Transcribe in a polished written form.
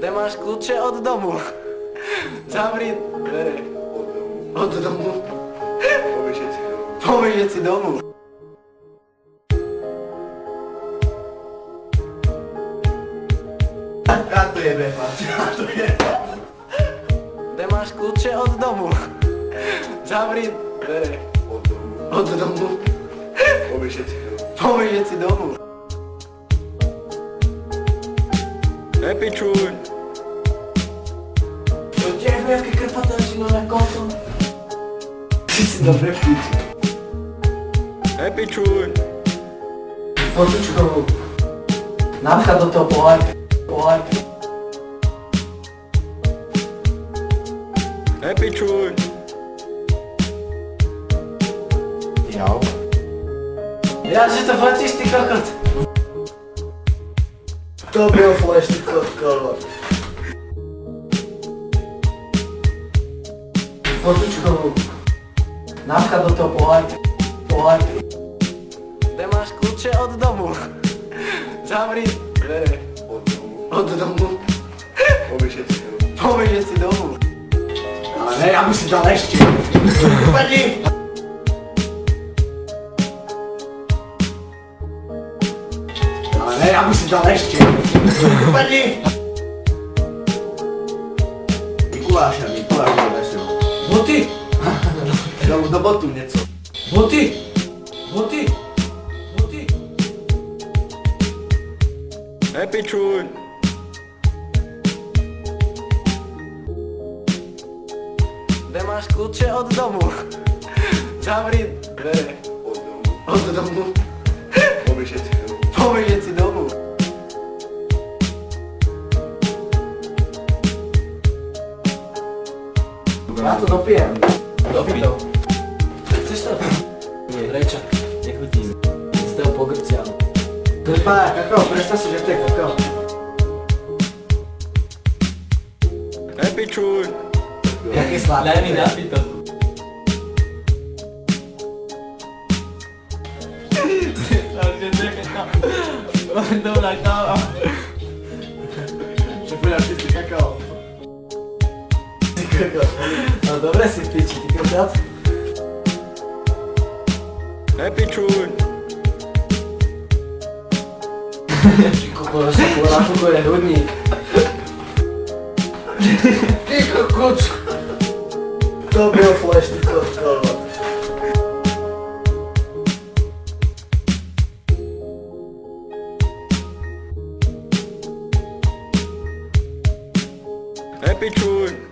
Kde máš kľúče od domu? Zavri dvere. Od domu. Poveď si domu. Ja to jebe, chlapci, ja to jebe. Kde máš kľúče od domu? Zavri dvere. Od domu. Poveď si domu. Happy čuň. To tiež nejaké krpatačino na konto. Ty si dobre píči. Happy čuň. Potučko. Napchá do toho pohárka. Happy čuň. Jo. Ja, že to fotíš, ty kokot. To byl flash, ty kokot. Potučko. Napchá do toho pohárka. Kde máš kľúče od domu? Zavri dvere. Od domu. Poveď si domu. Ale ne, ja musím dať ešte. Padni. Ale ne, ja musím dať ešte. Padni. Mikuláš donesel. Boty. Do botu něco. Boty. Happy čuň. Kde máš kľúče od domu? Zavri dvere. Od domu. Poveď si domu. Ja to dopijem. Dopij to. Chceš to? Nie. Prečo? Nechutí mi. Z toho pogrciam. Krpá, kakao, predstav si, že to je kakao. Happy čuň. Jaký sladký. Daj mi napiť to. Dobrá káva. Že budem piť kakao. Ty kakao. No dobre si piči, ty kokot. Happy čuň. Ty kokot, sa povedal, ako je hrudník. Ty kokot. To byl flash, ty kokot. Happy čuň.